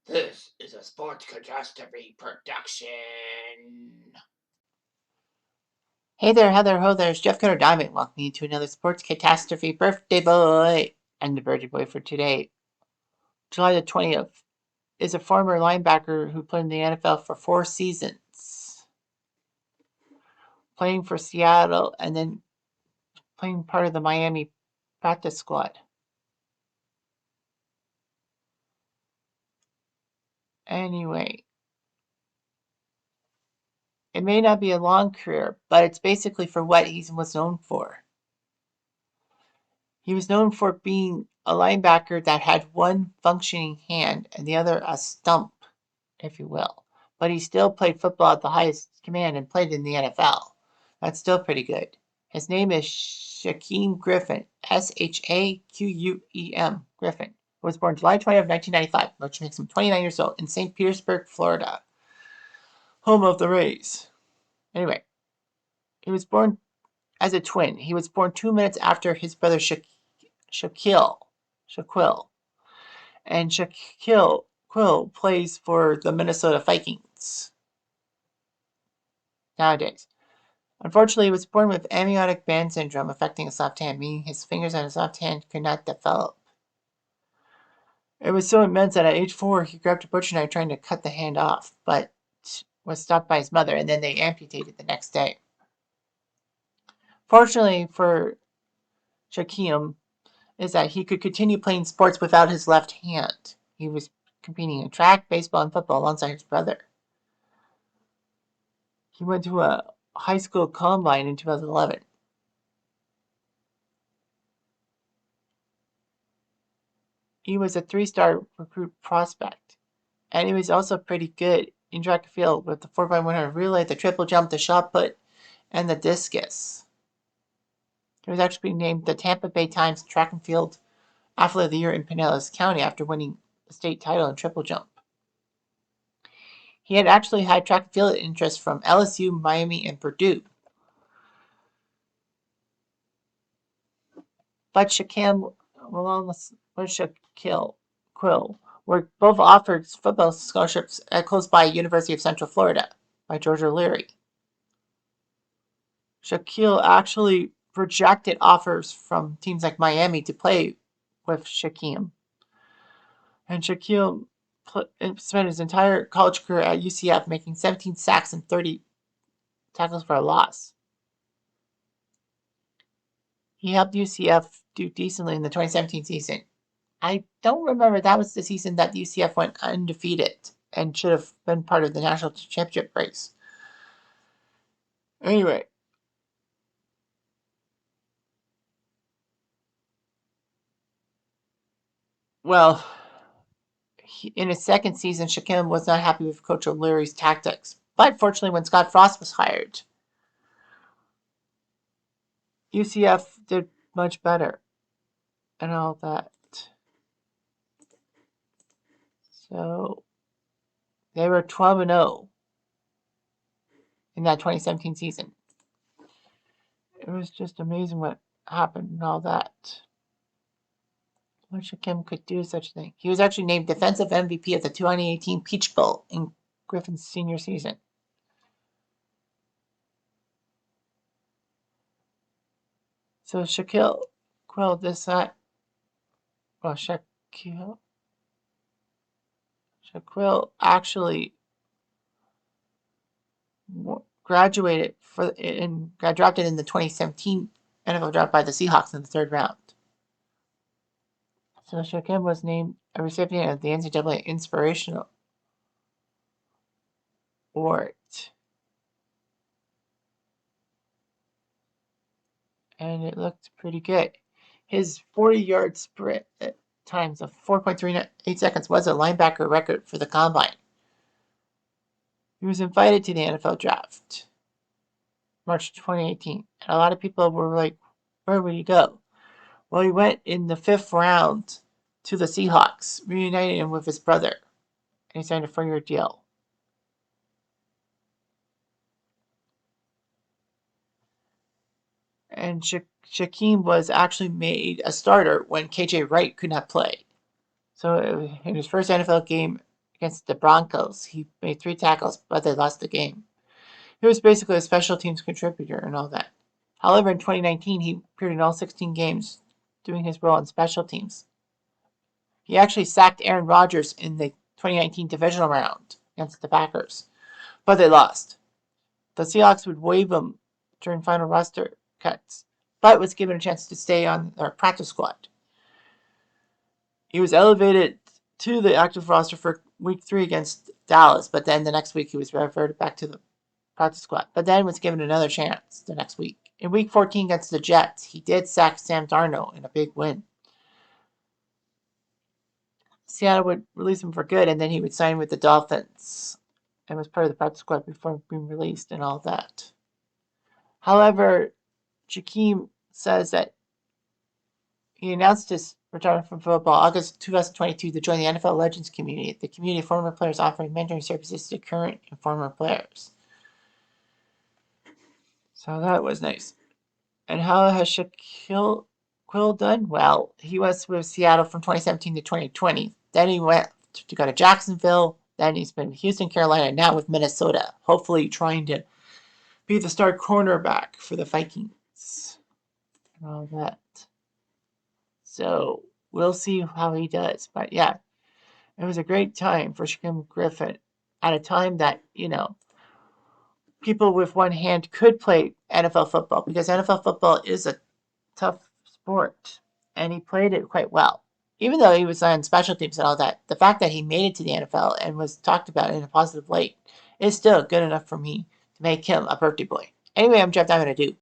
This is a Sports Catastrophe production. Hey there, Heather, ho there, it's Jeff Cutter Diamond. Welcome you to another Sports Catastrophe birthday boy. And the birthday boy for today, July the 20th, is a former linebacker who played in the NFL for 4 seasons, playing for Seattle and then playing part of the Miami practice squad. Anyway, it may not be a long career, but it's basically for what he was known for. He was known for being a linebacker that had one functioning hand and the other a stump, if you will. But he still played football at the highest command and played in the NFL. That's still pretty good. His name is Shaquem Griffin, Shaquem Griffin. He was born July 20th, 1995, which makes him 29 years old, in St. Petersburg, Florida, home of the Rays. Anyway, he was born as a twin. He was born 2 minutes after his brother Shaquille. And Shaquille plays for the Minnesota Vikings nowadays. Unfortunately, he was born with amniotic band syndrome affecting his left hand, meaning his fingers on his left hand could not develop. It was so immense that at age 4, he grabbed a butcher knife trying to cut the hand off, but was stopped by his mother, and then they amputated the next day. Fortunately for Shaquem, is that he could continue playing sports without his left hand. He was competing in track, baseball, and football alongside his brother. He went to a high school combine in 2011. He was a 3-star recruit prospect, and he was also pretty good in track and field with the 4x100 relay, the triple jump, the shot put, and the discus. He was actually named the Tampa Bay Times Track and Field Athlete of the Year in Pinellas County after winning the state title in triple jump. He had actually had track and field interest from LSU, Miami, and Purdue. But Shaquem, along with Shaquille Quill, were both offered football scholarships at close by University of Central Florida by George O'Leary. Shaquille actually rejected offers from teams like Miami to play with Shaquem. And Shaquille spent his entire college career at UCF, making 17 sacks and 30 tackles for a loss. He helped UCF do decently in the 2017 season. I don't remember that was the season that UCF went undefeated and should have been part of the national championship race. Anyway, well, in his second season, Shaquem was not happy with Coach O'Leary's tactics. But fortunately, when Scott Frost was hired, UCF did much better and all that. So they were 12-0 in that 2017 season. It was just amazing what happened and all that. What Shaquem could do such a thing. He was actually named Defensive MVP of the 2018 Peach Bowl in Griffin's senior season. So Shaquille Quill decided, well, Shaquille actually graduated and got drafted in the 2017 NFL draft by the Seahawks in the 3rd round. So Shaquem was named a recipient of the NCAA Inspirational Award. And it looked pretty good. His 40-yard sprint times of 4.38 seconds was a linebacker record for the combine. He was invited to the NFL draft, March 2018. And a lot of people were like, where would he go? Well, he went in the 5th round to the Seahawks, reuniting him with his brother, and he signed a 4-year deal. And Shaquem was actually made a starter when KJ Wright could not play. So in his first NFL game, against the Broncos. He made 3 tackles, but they lost the game. He was basically a special teams contributor and all that. However, in 2019, he appeared in all 16 games, doing his role in special teams. He actually sacked Aaron Rodgers in the 2019 divisional round against the Packers, but they lost. The Seahawks would waive him during final roster cuts, but was given a chance to stay on their practice squad. He was elevated to the active roster for week 3 against Dallas, but then the next week he was reverted back to the practice squad, but then was given another chance the next week. In week 14 against the Jets, he did sack Sam Darnold in a big win. Seattle would release him for good, and then he would sign with the Dolphins and was part of the practice squad before being released and all that. However, Shaquem says that he announced his retirement from football August 2022 to join the NFL Legends community, the community of former players offering mentoring services to current and former players. So that was nice. And how has Shaquille done? Well, he was with Seattle from 2017 to 2020. Then he went to go to Jacksonville. Then he's been Houston, Carolina, now with Minnesota. Hopefully trying to be the star cornerback for the Vikings. And all that. So we'll see how he does. But yeah, it was a great time for Shaquem Griffin at a time that, people with one hand could play NFL football because NFL football is a tough sport, and he played it quite well. Even though he was on special teams and all that, the fact that he made it to the NFL and was talked about in a positive light is still good enough for me to make him a birthday boy. Anyway, I'm Jeff Diamond. I do.